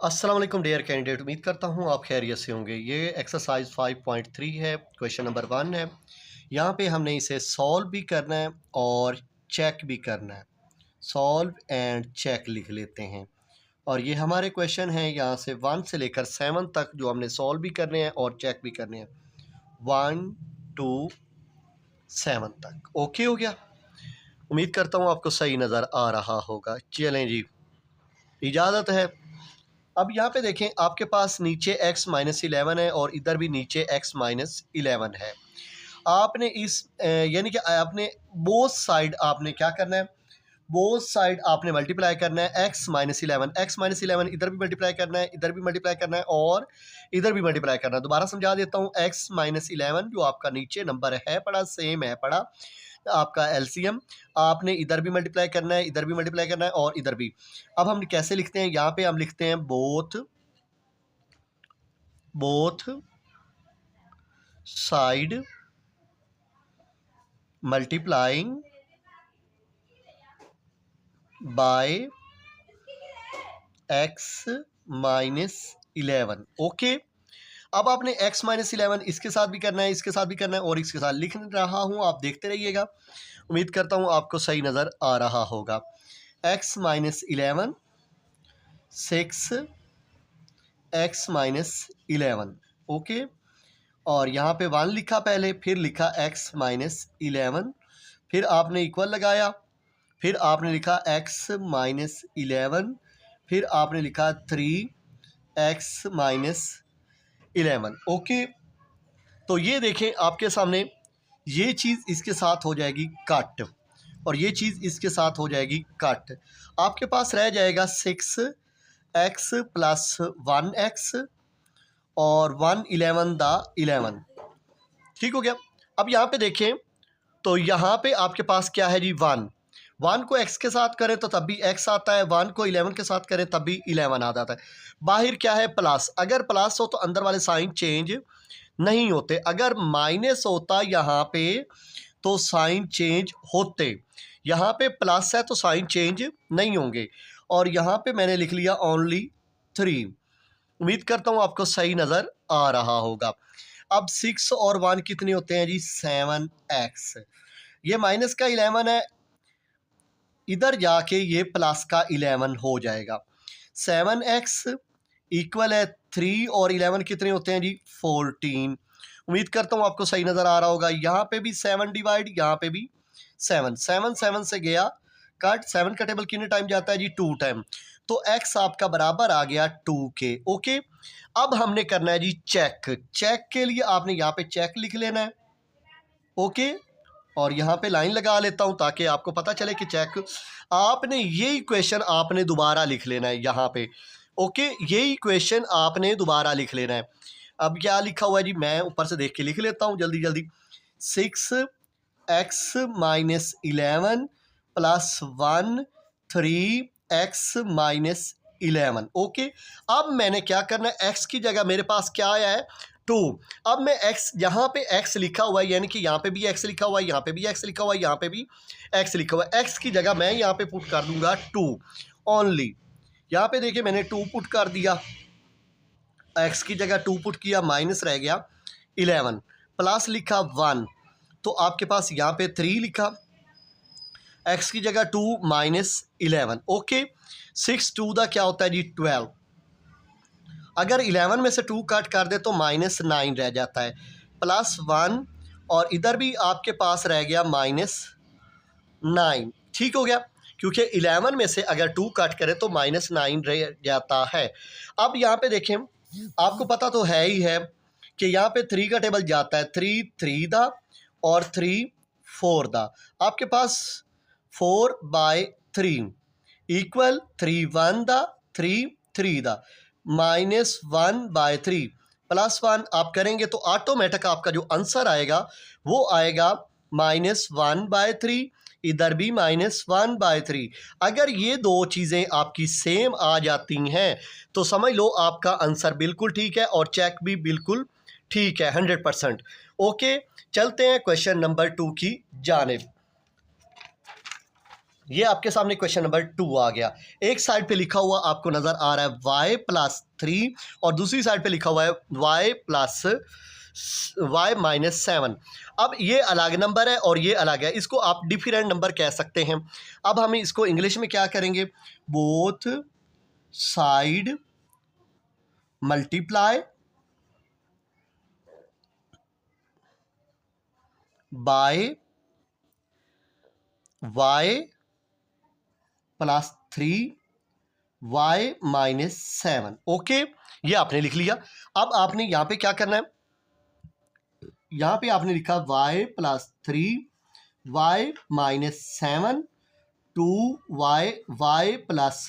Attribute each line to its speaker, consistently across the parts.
Speaker 1: अस्सलाम वालेकुम dear candidate, उम्मीद करता हूँ आप खैरियत से होंगे। ये एक्सरसाइज 5.3 है, क्वेश्चन नंबर 1 है। यहाँ पे हमने इसे सॉल्व भी करना है और चेक भी करना है। सॉल्व एंड चेक लिख लेते हैं। और ये हमारे क्वेश्चन हैं यहाँ से 1 से लेकर 7 तक, जो हमने सॉल्व भी करने हैं और चेक भी करने हैं। 1 to 7 तक ओके हो गया। उम्मीद करता हूँ आपको सही नज़र आ रहा होगा। चलें जी, इजाज़त है। अब यहाँ पे देखें, आपके पास नीचे x माइनस 11 है और इधर भी नीचे x माइनस 11 है। आपने इस यानी कि आपने बोथ साइड आपने क्या करना है, बोथ साइड आपने मल्टीप्लाई करना है। x माइनस 11 इधर भी मल्टीप्लाई करना है, इधर भी मल्टीप्लाई करना है और इधर भी मल्टीप्लाई करना है। दोबारा समझा देता हूँ, x माइनस 11 जो आपका नीचे नंबर है पड़ा, सेम है पड़ा आपका एलसीएम, आपने इधर भी मल्टीप्लाई करना है, इधर भी मल्टीप्लाई करना है और इधर भी। अब हम कैसे लिखते हैं, यहाँ पे हम लिखते हैं both side multiplying by x minus 11। Okay, अब आपने x माइनस 11 इसके साथ भी करना है, इसके साथ भी करना है और इसके साथ लिख रहा हूँ, आप देखते रहिएगा। उम्मीद करता हूँ आपको सही नज़र आ रहा होगा। x minus 11 6 x minus 11 okay, और यहाँ पे 1 लिखा पहले, फिर लिखा x माइनस 11, फिर आपने इक्वल लगाया, फिर आपने लिखा x माइनस 11, फिर आपने लिखा 3x माइनस 11 ओके। तो ये देखें आपके सामने, ये चीज़ इसके साथ हो जाएगी कट और ये चीज़ इसके साथ हो जाएगी कट। आपके पास रह जाएगा 6x प्लस 1x और 1 11 द 11। ठीक हो गया। अब यहाँ पे देखें, तो यहाँ पे आपके पास क्या है जी, 1 को x के साथ करें तो तब भी x आता है, 1 को 11 के साथ करें तब भी 11 आ जाता है। बाहर क्या है, प्लस। अगर प्लस हो तो अंदर वाले साइन चेंज नहीं होते, अगर माइनस होता यहाँ पे तो साइन चेंज होते। यहाँ पे प्लस है तो साइन चेंज नहीं होंगे और यहाँ पे मैंने लिख लिया ओनली 3। उम्मीद करता हूँ आपको सही नज़र आ रहा होगा। अब 6 और 1 कितने होते हैं जी, 7x। ये माइनस का 11 है, इधर जाके ये प्लस का 11 हो जाएगा। 7x इक्वल है 3 और 11 कितने होते हैं जी, 14। उम्मीद करता हूँ आपको सही नज़र आ रहा होगा। यहाँ पे भी 7 डिवाइड, यहाँ पे भी 7 7 से गया कट। 7 का टेबल कितने टाइम जाता है जी, 2 टाइम। तो x आपका बराबर आ गया 2 के। ओके, अब हमने करना है जी चेक। चेक के लिए आपने यहाँ पे चेक लिख लेना है। ओके, और यहाँ पे लाइन लगा लेता हूँ ताकि आपको पता चले कि चेक। आपने ये इक्वेशन आपने दोबारा लिख लेना है यहाँ पे। ओके, ये इक्वेशन आपने दोबारा लिख लेना है। अब क्या लिखा हुआ है जी, मैं ऊपर से देख के लिख लेता हूँ जल्दी जल्दी। 6x minus 11 plus 1 3x minus 11। Okay, अब मैंने क्या करना है, x की जगह मेरे पास क्या आया है, 2। अब मैं x, यहाँ पे x लिखा हुआ है, यानी कि यहाँ पे भी x लिखा हुआ है, यहाँ पे भी x लिखा हुआ है, यहाँ पे भी x लिखा हुआ है। x की जगह मैं यहाँ पे पुट कर दूंगा 2 ओनली। यहाँ पे देखिए मैंने 2 पुट कर दिया, x की जगह 2 पुट किया, माइनस रह गया 11, प्लस लिखा 1, तो आपके पास यहाँ पे 3 लिखा, x की जगह 2 माइनस 11। ओके, 6 2 दा क्या होता है जी, 12। अगर 11 में से 2 कट कर दे तो माइनस 9 रह जाता है, प्लस 1 और इधर भी आपके पास रह गया माइनस 9। ठीक हो गया, क्योंकि 11 में से अगर 2 कट करें तो माइनस 9 रह जाता है। अब यहाँ पे देखें, आपको पता तो है ही है कि यहाँ पे 3 का टेबल जाता है, 3 3 दा और 3 4 दा। आपके पास 4/3 इक्वल 3 1 दा 3 3 दा माइनस 1/3 प्लस 1 आप करेंगे तो ऑटोमेटिक आपका जो आंसर आएगा वो आएगा माइनस 1/3, इधर भी माइनस 1/3। अगर ये दो चीज़ें आपकी सेम आ जाती हैं तो समझ लो आपका आंसर बिल्कुल ठीक है और चेक भी बिल्कुल ठीक है 100%। ओके, चलते हैं क्वेश्चन नंबर 2 की जानिब। ये आपके सामने क्वेश्चन नंबर 2 आ गया। एक साइड पे लिखा हुआ आपको नजर आ रहा है y प्लस 3 और दूसरी साइड पे लिखा हुआ है y प्लस y माइनस 7। अब ये अलग नंबर है और ये अलग है, इसको आप डिफरेंट नंबर कह सकते हैं। अब हम इसको इंग्लिश में क्या करेंगे, both side multiply by y plus 3 y minus 7। Okay, ये आपने लिख लिया। अब आपने यहाँ पे क्या करना है, यहाँ पे आपने लिखा y plus 3 y minus 7 2y plus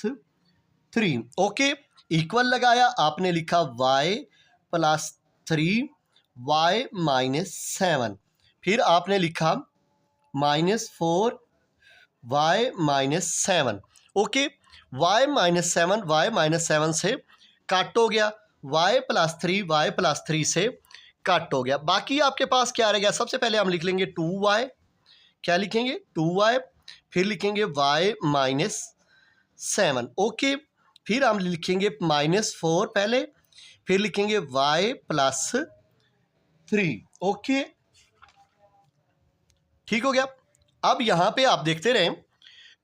Speaker 1: 3। Okay, equal लगाया, आपने लिखा y प्लस 3y माइनस 7, फिर आपने लिखा -4 y minus 7। Okay, y minus 7 से कट हो गया, y प्लस 3 से कट हो गया। बाकी आपके पास क्या रहेगा, सबसे पहले हम लिख लेंगे 2y, क्या लिखेंगे 2y, फिर लिखेंगे y माइनस 7। ओके, फिर हम लिखेंगे -4 पहले, फिर लिखेंगे y प्लस 3। ओके, ठीक हो गया। अब यहाँ पे आप देखते रहें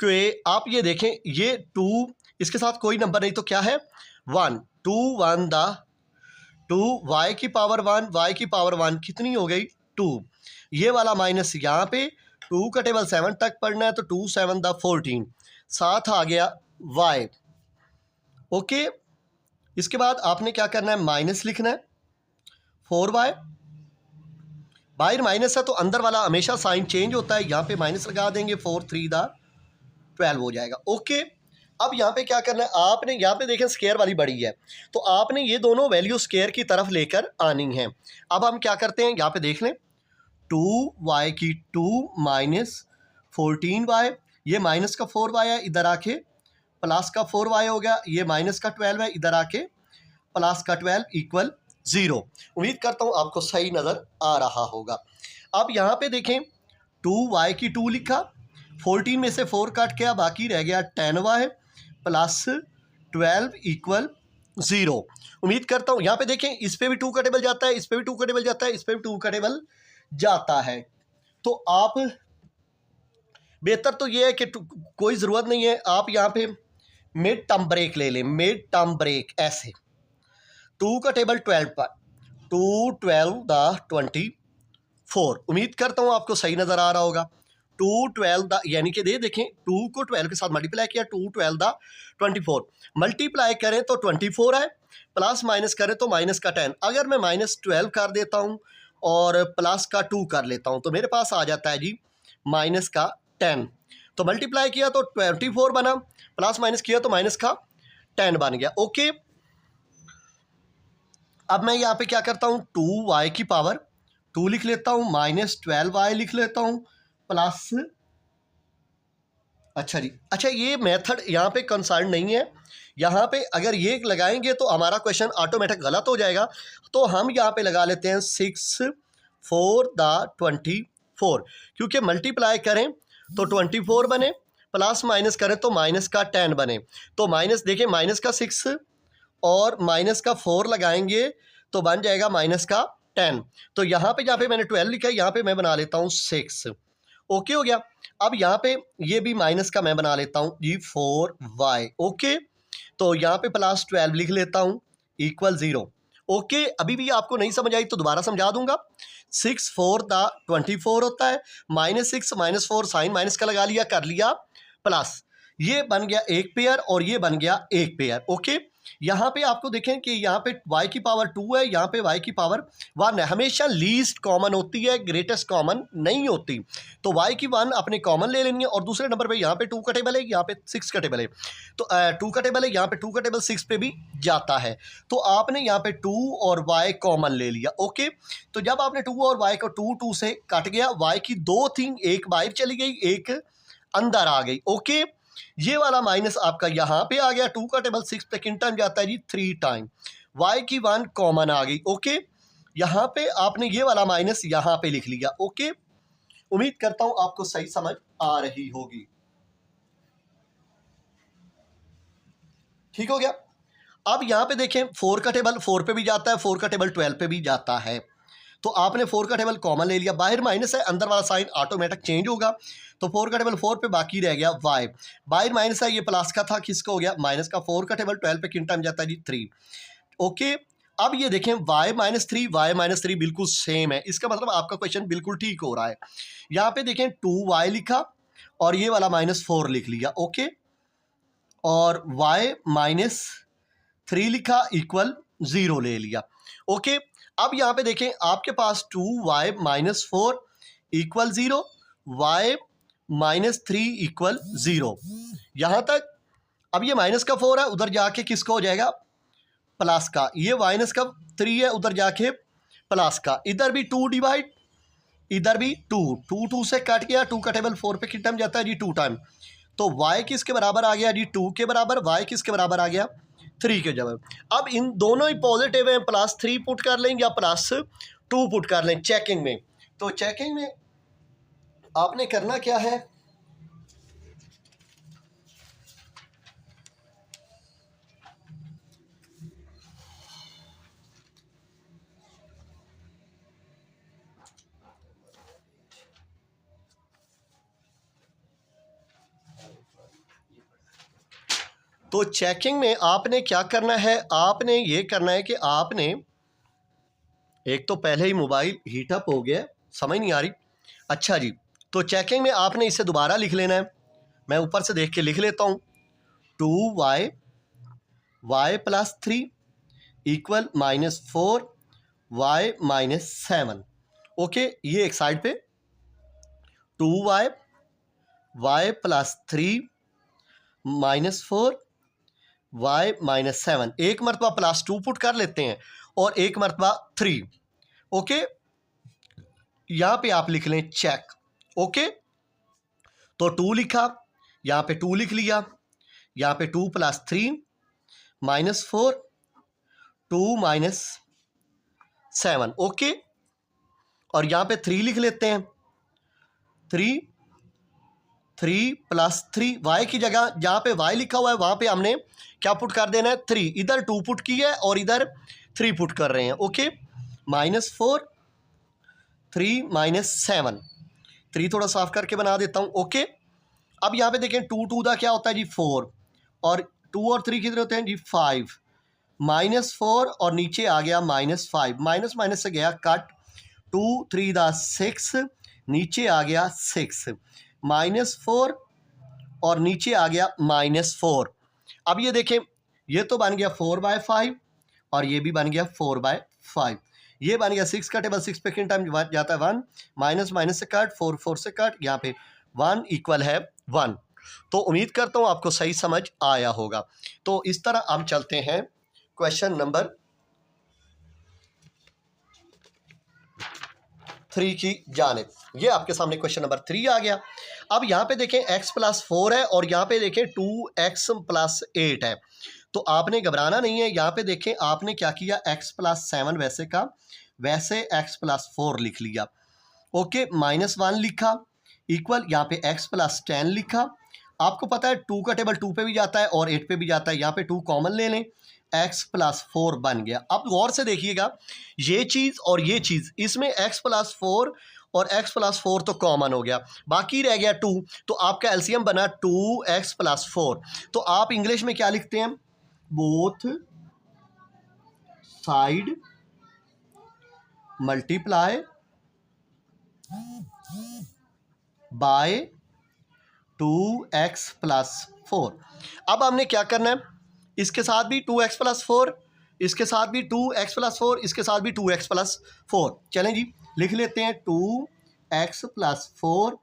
Speaker 1: कि आप ये देखें, ये 2 इसके साथ कोई नंबर नहीं तो क्या है 1, 2 1 द 2 y की पावर 1, y की पावर 1 कितनी हो गई 2। ये वाला माइनस यहाँ पे 2 का टेबल 7 तक पढ़ना है तो 2 7 द 14, साथ आ गया y। ओके, इसके बाद आपने क्या करना है, माइनस लिखना है 4y, बाहर माइनस है तो अंदर वाला हमेशा साइन चेंज होता है, यहाँ पे माइनस लगा देंगे 4 3 द 12 हो जाएगा। ओके, अब यहाँ पे क्या करना है, आपने यहाँ पे देखें स्क्वायर वाली बड़ी है तो आपने ये दोनों वैल्यू स्क्वायर की तरफ लेकर आनी है। अब हम क्या करते हैं, यहाँ पे देख लें 2y की 2 माइनस 14y, ये माइनस का 4y है, इधर आके प्लस का 4y हो गया, ये माइनस का 12 है, इधर आके प्लस का 12 इक्वल 0। उम्मीद करता हूँ आपको सही नज़र आ रहा होगा। अब यहाँ पे देखें 2y की 2 लिखा, 14 में से 4 कट गया, बाकी रह गया 10y प्लस 12 इक्वल 0। उम्मीद करता हूँ यहाँ पे देखें, इस पे भी 2 का टेबल जाता है, इस पे भी 2 का टेबल जाता है, इस पे भी 2 का टेबल जाता है। तो आप बेहतर तो ये है कि कोई ज़रूरत नहीं है, आप यहाँ पे मिड टर्म ब्रेक ले लें, मिड टर्म ब्रेक ऐसे 2 का टेबल 12 पर 2 12 द 24। उम्मीद करता हूँ आपको सही नज़र आ रहा होगा। 2 12 द यानी कि देखें 2 को 12 के साथ मल्टीप्लाई किया, 2 12 द 24, मल्टीप्लाई करें तो 24 है, प्लस माइनस करें तो माइनस का 10। अगर मैं -12 कर देता हूँ और प्लस का 2 कर लेता हूँ तो मेरे पास आ जाता है जी माइनस का 10। तो मल्टीप्लाई किया तो 24 बना, प्लस माइनस किया तो माइनस का 10 बन गया। ओके, अब मैं यहाँ पे क्या करता हूँ 2y की पावर 2 लिख लेता हूँ, -12y लिख लेता हूँ, प्लस अच्छा जी, अच्छा ये मेथड यहाँ पे कंसर्न नहीं है, यहाँ पे अगर ये लगाएंगे तो हमारा क्वेश्चन ऑटोमेटिक गलत हो जाएगा। तो हम यहाँ पे लगा लेते हैं 6 4 द 24, क्योंकि मल्टीप्लाई करें तो 24 बने, प्लस माइनस करें तो माइनस का 10 बने। तो माइनस देखें, माइनस का 6 और माइनस का 4 लगाएंगे तो बन जाएगा माइनस का 10। तो यहाँ पे जहाँ पे मैंने 12 लिखा है, यहाँ पे मैं बना लेता हूँ 6। ओके हो गया। अब यहाँ पे ये भी माइनस का मैं बना लेता हूँ जी 4y। ओके, तो यहाँ पे प्लस 12 लिख लेता हूँ इक्वल 0। ओके, अभी भी आपको नहीं समझ आई तो दोबारा समझा दूंगा। 6 4 द 24 होता है, -6 -4 साइन माइनस का लगा लिया, कर लिया प्लस, ये बन गया एक पेयर और ये बन गया एक पेयर। ओके, यहाँ पे आपको देखें कि यहाँ पे y की पावर 2 है, यहाँ पे y की पावर 1 है। हमेशा लीस्ट कॉमन होती है, ग्रेटेस्ट कॉमन नहीं होती। तो y की 1 अपने कॉमन ले लेनी है और दूसरे नंबर पे यहाँ पे 2 का टेबल है, यहाँ पे 6 का टेबल है। तो 2 का टेबल है, यहाँ पे 2 का टेबल 6 पे भी जाता है। तो आपने यहाँ पे 2 और y कॉमन ले लिया। ओके, तो जब आपने 2 और y को 2 से कट गया, y की 2 थी, एक बाहर चली गई, एक अंदर आ गई। ओके, ये वाला माइनस आपका यहाँ पे आ गया, 2 का टेबल 6 पे किन टाइम जाता है जी 3 टाइम, y की 1 कॉमन आ गई। ओके, यहाँ पे आपने ये वाला माइनस यहाँ पे लिख लिया। ओके, उम्मीद करता हूँ आपको सही समझ आ रही होगी। ठीक हो गया। अब यहाँ पे देखें 4 का टेबल 4 पे भी जाता है, 4 का टेबल 12 पे भी जाता है। तो आपने 4 का टेबल कॉमन ले लिया, बाहर माइनस है, अंदर वाला साइन ऑटोमेटिक चेंज होगा। तो 4 का टेबल 4 पे, बाकी रह गया y। बाहर माइनस है, ये प्लस का था, किसका हो गया, माइनस का। 4 का टेबल 12 पे किन टाइम जाता है जी, 3। ओके, अब ये देखें y-3 बिल्कुल सेम है, इसका मतलब आपका क्वेश्चन बिल्कुल ठीक हो रहा है। यहाँ पे देखें 2y लिखा और ये वाला -4 लिख लिया। ओके, और y-3 लिखा इक्वल 0 ले लिया। ओके, अब यहाँ पे देखें आपके पास 2y-4 इक्वल 0, y-3 इक्वल 0, यहाँ तक। अब ये माइनस का 4 है, उधर जाके किसका हो जाएगा, प्लस का। ये माइनस का 3 है, उधर जाके प्लस का। इधर भी 2 डिवाइड, इधर भी 2 से कट गया। 2 का टेबल 4 पे कितना टाइम जाता है जी, 2 टाइम। तो y किसके बराबर आ गया जी, 2 के बराबर। y किसके बराबर आ गया, 3 के बराबर। अब इन दोनों ही पॉजिटिव हैं, +3 पुट कर लें या +2 पुट कर लें चेकिंग में। तो चेकिंग में आपने करना क्या है, तो चेकिंग में आपने क्या करना है, आपने ये करना है कि आपने एक तो पहले ही मोबाइल हीटअप हो गया, समझ नहीं आ रही। अच्छा जी, तो चेकिंग में आपने इसे दोबारा लिख लेना है। मैं ऊपर से देख के लिख लेता हूँ। 2y y+3 equal -4 y-7। Okay, ये एक साइड पे 2y y+3 -4 y-7, एक मरतबा +2 पुट कर लेते हैं और एक मरतबा 3। ओके, यहाँ पे आप लिख लें चेक। ओके, तो 2 लिखा, यहाँ पे 2 लिख लिया, यहाँ पे 2 + 3 -4 2 -7। ओके, और यहाँ पे 3 लिख लेते हैं, 3 + 3 y की जगह जहाँ पे y लिखा हुआ है वहाँ पे हमने क्या पुट कर देना है, 3। इधर 2 पुट किया है और इधर 3 पुट कर रहे हैं। ओके, -4 3 -7, 3 थोड़ा साफ करके बना देता हूँ। ओके, अब यहाँ पे देखें 2 का क्या होता है जी, 4, और 2 और 3 कितने होते हैं जी, 5। -4 और नीचे आ गया -5, माइनस माइनस से गया कट, 2 3 6, नीचे आ गया 6, -4 और नीचे आ गया -4। अब ये देखें, ये तो बन गया 4/5 और ये भी बन गया 4/5। ये बन गया 6 का टेबल, 6 पे किन टाइम जाता है, 1, माइनस माइनस से कट, 4 4 से कट, यहाँ पे 1 इक्वल है 1। तो उम्मीद करता हूँ आपको सही समझ आया होगा। तो इस तरह हम चलते हैं क्वेश्चन नंबर 3 की जानिब। ये आपके सामने क्वेश्चन नंबर 3 आ गया। अब यहाँ पे देखें x+4 है और यहाँ पे देखें 2x+8 है। तो आपने घबराना नहीं है, यहाँ पे देखें आपने क्या किया, x+7 वैसे का वैसे x+4 लिख लिया। ओके, -1 लिखा इक्वल, यहाँ पे x+10 लिखा। आपको पता है 2 का टेबल 2 पे भी जाता है और 8 पे भी जाता है, यहाँ पे 2 कॉमन ले लें, x+4 बन गया। अब गौर से देखिएगा, ये चीज़ और ये चीज़, इसमें x+4 और x+4 तो कॉमन हो गया, बाकी रह गया 2। तो आपका एलसीएम बना 2x+4। तो आप इंग्लिश में क्या लिखते हैं, both side multiply by 2x+4। अब हमने क्या करना है, इसके साथ भी 2x+4, इसके साथ भी 2x+4, इसके साथ भी 2x+4। चलें जी, लिख लेते हैं 2x+4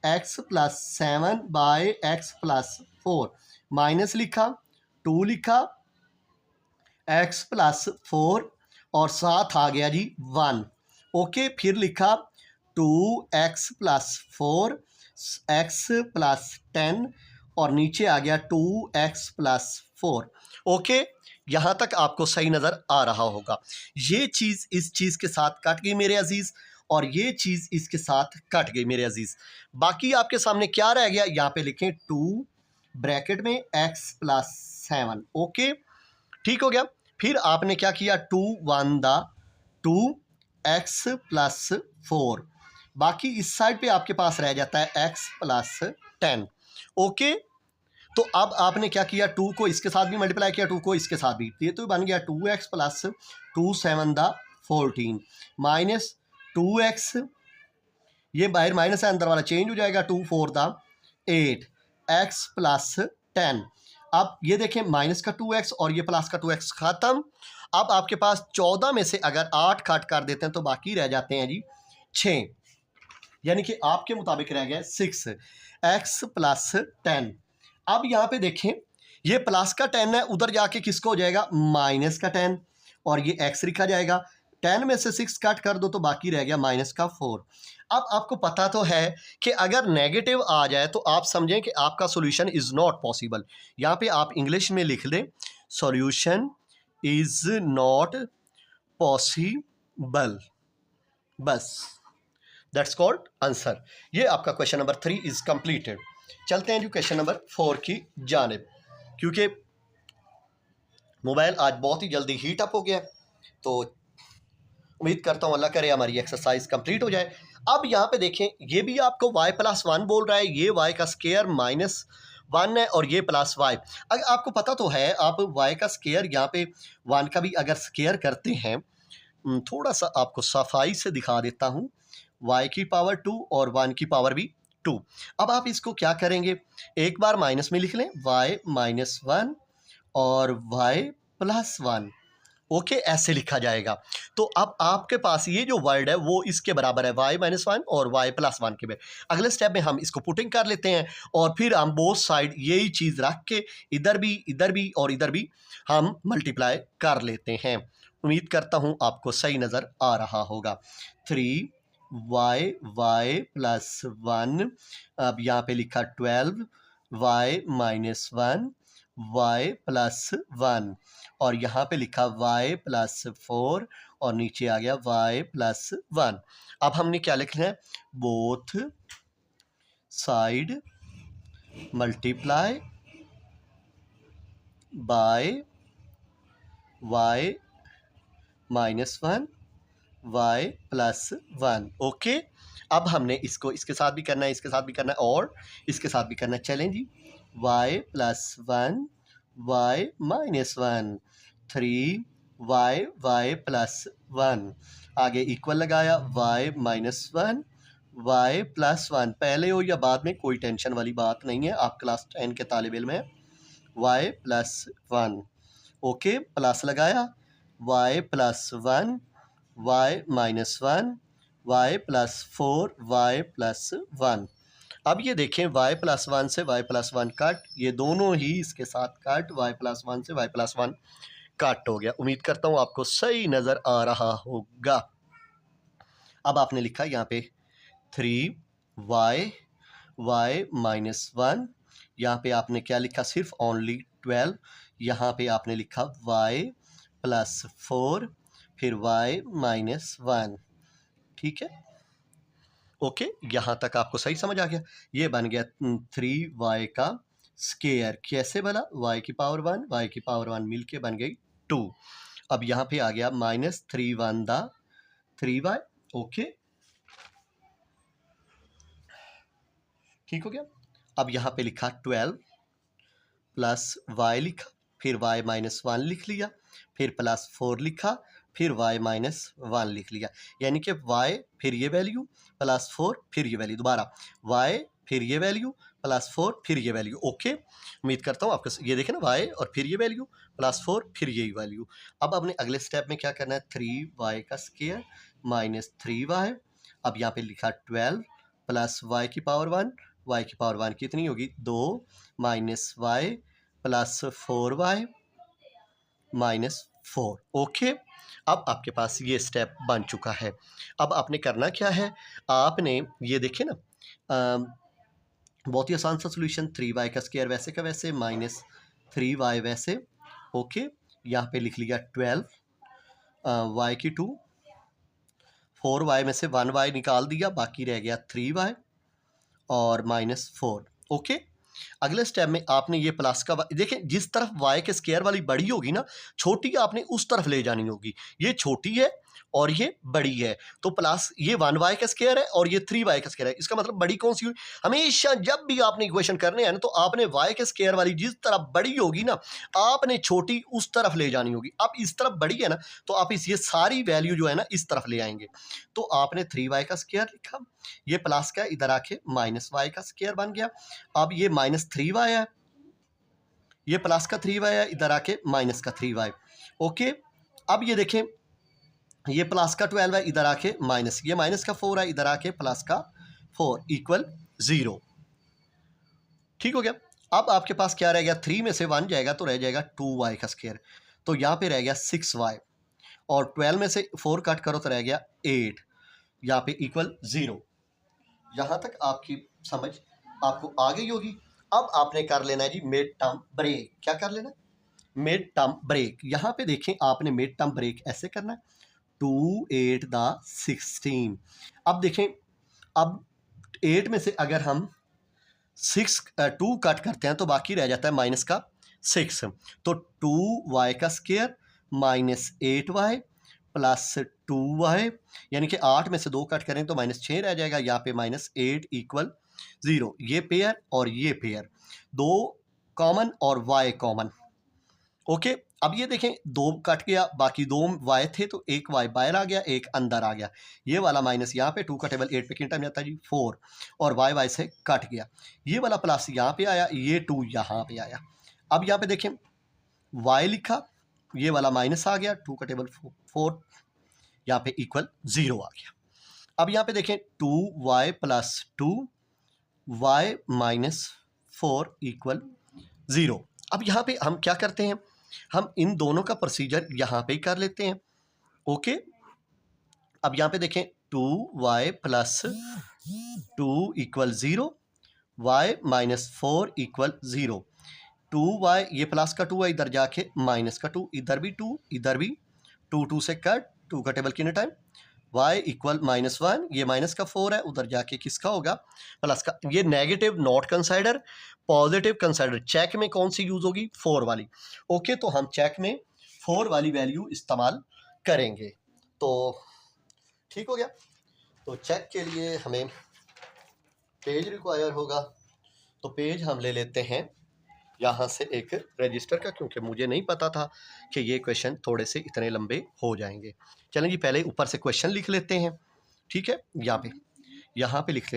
Speaker 1: x+7 bye x+4, minus लिखा, 2 लिखा, x+4 और साथ आ गया जी 1। ओके, फिर लिखा 2x+4 x+10 और नीचे आ गया 2x+4। ओके, यहाँ तक आपको सही नज़र आ रहा होगा। ये चीज़ इस चीज़ के साथ कट गई मेरे अजीज़, और ये चीज़ इसके साथ कट गई मेरे अजीज़। बाकी आपके सामने क्या रह गया, यहाँ पे लिखें 2 ब्रैकेट में एक्स प्लस 7। ओके, ठीक हो गया। फिर आपने क्या किया, 2 1 दा 2 एक्स प्लस 4, बाकी इस साइड पे आपके पास रह जाता है एक्स प्लस 10। ओके, तो अब आपने क्या किया, 2 को इसके साथ भी मल्टीप्लाई किया, 2 को इसके साथ भी, ये तो बन गया 2x प्लस 2 7 दा 14 माइनस 2x, ये बाहर माइनस है, अंदर वाला चेंज हो जाएगा, 2 4 दा 8 x प्लस 10। अब ये देखें, माइनस का 2x और ये प्लस का 2x खत्म। अब आपके पास 14 में से अगर 8 काट कर देते हैं तो बाकी रह जाते हैं जी 6, यानी कि आपके मुताबिक रह गया 6 x प्लस 10। अब यहाँ पे देखें, ये प्लस का 10 है, उधर जाके किसको हो जाएगा, माइनस का 10, और ये x लिखा जाएगा। 10 में से 6 कट कर दो तो बाकी रह गया माइनस का 4। अब आपको पता तो है कि अगर नेगेटिव आ जाए तो आप समझें कि आपका सॉल्यूशन इज़ नॉट पॉसिबल। यहाँ पे आप इंग्लिश में लिख दें, सॉल्यूशन इज़ नॉट पॉसिबल, बस, दैट्स कॉल्ड आंसर। ये आपका क्वेश्चन नंबर 3 इज़ कंप्लीटेड। चलते हैं जी क्वेश्चन नंबर 4 की जानिब, क्योंकि मोबाइल आज बहुत ही जल्दी हीट अप हो गया, तो उम्मीद करता हूँ अल्लाह करे हमारी एक्सरसाइज कंप्लीट हो जाए। अब यहाँ पे देखें, ये भी आपको y प्लस 1 बोल रहा है, ये y का स्केयर माइनस 1 है और ये प्लस y। अगर आपको पता तो है, आप y का स्केयर यहाँ पे 1 का भी अगर स्केयर करते हैं, थोड़ा सा आपको सफाई से दिखा देता हूँ, y की पावर 2 और 1 की पावर भी 2। अब आप इसको क्या करेंगे, एक बार माइनस में लिख लें, y माइनस 1 और y प्लस 1। ओके, ऐसे लिखा जाएगा। तो अब आपके पास ये जो वर्ड है वो इसके बराबर है, y माइनस 1 और y प्लस 1 के में। अगले स्टेप में हम इसको पुटिंग कर लेते हैं और फिर हम बोथ साइड यही चीज़ रख के इधर भी और इधर भी हम मल्टीप्लाई कर लेते हैं। उम्मीद करता हूँ आपको सही नज़र आ रहा होगा। 3y प्लस 1, अब यहाँ पे लिखा 12y माइनस 1 y प्लस 1, और यहाँ पे लिखा y प्लस 4 और नीचे आ गया y प्लस 1। अब हमने क्या लिखना है, both side multiply by y minus 1 y plus 1। Okay, अब हमने इसको इसके साथ भी करना है, इसके साथ भी करना है और इसके साथ भी करना है। चलें जी, y plus 1 y minus 1, 3y plus 1, आगे इक्वल लगाया, y माइनस 1 y प्लस 1, पहले हो या बाद में कोई टेंशन वाली बात नहीं है, आप क्लास 10 के तालिब इल्म हैं। y प्लस 1, ओके, प्लस लगाया, y plus 1 y minus 1 y plus 4 y plus 1। अब ये देखें, y प्लस 1 से y प्लस 1 कट, ये दोनों ही इसके साथ कट, y प्लस 1 से y प्लस 1 कट हो गया। उम्मीद करता हूँ आपको सही नज़र आ रहा होगा। अब आपने लिखा यहाँ पे 3y माइनस 1, यहाँ पे आपने क्या लिखा, सिर्फ ओनली 12, यहाँ पे आपने लिखा y प्लस 4 फिर y माइनस 1। ठीक है, ओके, यहाँ तक आपको सही समझ आ गया। ये बन गया 3y का स्केयर, कैसे बना, y की पावर 1 y की पावर 1 मिल के बन गई 2। अब यहाँ पे आ गया माइनस 3 1 दा 3y। ओके, ठीक हो गया। अब यहाँ पे लिखा 12 प्लस y लिखा, फिर y माइनस 1 लिख लिया, फिर प्लस 4 लिखा, फिर y माइनस 1 लिख लिया, यानी कि y फिर ये वैल्यू प्लस 4 फिर ये वैल्यू, दोबारा y फिर ये वैल्यू प्लस 4 फिर ये वैल्यू। ओके, उम्मीद करता हूँ आपको ये देखें ना, y और फिर ये वैल्यू प्लस 4 फिर ये वैल्यू। अब अपने अगले स्टेप में क्या करना है, 3y का स्क्वायर माइनस 3y, अब यहाँ पे लिखा 12 प्लस y की पावर 1, y की पावर 1 कितनी होगी 2 minus y plus 4y minus 4। Okay, अब आपके पास ये स्टेप बन चुका है। अब आपने करना क्या है, आपने ये देखें ना, बहुत ही आसान सा सोल्यूशन, 3y का स्क्वायर वैसे का वैसे माइनस 3y वैसे। ओके, यहाँ पे लिख लिया 12 y की 2, 4y में से 1y निकाल दिया, बाकी रह गया 3y और माइनस 4। ओके, अगले स्टेप में आपने ये प्लस का देखें, जिस तरफ वाई के स्क्वायर वाली बड़ी होगी ना, छोटी आपने उस तरफ ले जानी होगी। ये छोटी है और ये बड़ी है, तो प्लस ये 1y का स्क्वायर है और ये 3y का स्क्वायर है। इसका मतलब बड़ी कौन सी हुई? हमेशा जब भी आपने इक्वेशन करने हैं ना, तो आपने y के स्क्वायर वाली जिस तरफ बड़ी होगी ना, आपने छोटी उस तरफ ले जानी होगी। अब इस तरफ बड़ी है ना, तो आप ये सारी वैल्यू जो है ना इस तरफ ले आएंगे। तो आपने 3y का स्क्वायर लिखा, ये प्लस का इधर आके माइनस वाई का स्क्वायर बन गया। अब ये -3y है, ये प्लस का 3y है, इधर आके माइनस का 3y। ओके, अब ये देखें, ये प्लस का 12 है, इधर आके माइनस, ये माइनस का 4 है, इधर आके प्लस का 4 इक्वल 0। ठीक हो गया। अब आपके पास क्या रह गया? 3 में से 1 जाएगा तो रह जाएगा 2y का स्क्वायर, तो यहाँ पे रह गया 6y, और 12 में से 4 कट करो तो रह गया 8, यहाँ पे इक्वल 0। यहाँ तक आपकी समझ आपको आ गई होगी। अब आपने कर लेना है जी मिड टर्म ब्रेक। क्या कर लेना? Mid term break. यहाँ पे देखें, आपने मिड टर्म ब्रेक ऐसे करना है, 2 8 द 16। अब देखें, अब 8 में से अगर हम 2 कट करते हैं तो बाकी रह जाता है माइनस का 6, तो 2y का square minus 8y plus 2y, यानी कि 8 में से 2 कट करें तो -6 रह जाएगा, यहाँ पे -8 इक्वल 0। ये पेयर और ये पेयर, 2 कॉमन और y कॉमन। ओके, अब ये देखें, 2 कट गया, बाकी 2 y थे तो एक y बाहर आ गया, एक अंदर आ गया। ये वाला माइनस यहाँ पे 2 का टेबल 8 पे कितना टाइम जाता है जी? 4, और y से कट गया। ये वाला प्लस यहाँ पे आया, ये 2 यहाँ पे आया। अब यहाँ पे देखें, y लिखा, ये वाला माइनस आ गया, 2 का टेबल 4, यहाँ पे इक्वल 0 आ गया। अब यहाँ पे देखें, 2y plus 2y minus 4 equal 0। अब यहाँ पे हम क्या करते हैं, हम इन दोनों का प्रोसीजर यहाँ पे ही कर लेते हैं। ओके, अब यहाँ पे देखें, 2y plus 2 equal 0, y minus 4 equal 0। 2y, ये प्लस का 2 है, इधर जाके माइनस का 2, इधर भी 2, इधर भी 2, 2 से कट, 2 का टेबल कितने टाइम? y इक्वल -1, ये माइनस का 4 है, उधर जाके किसका होगा? प्लस का। ये negative not consider, positive consider. Check में कौन सी यूज होगी? 4 वाली। ओके, तो हम चेक में 4 वाली वैल्यू इस्तेमाल करेंगे। तो ठीक हो गया। तो चेक के लिए हमें पेज रिक्वायर होगा, तो पेज हम ले लेते हैं यहाँ से एक रजिस्टर का, क्योंकि मुझे नहीं पता था कि ये क्वेश्चन थोड़े से इतने लंबे हो जाएंगे। चलें जी, पहले ऊपर से क्वेश्चन लिख लेते हैं। ठीक है, यहाँ पे लिख लेते हैं।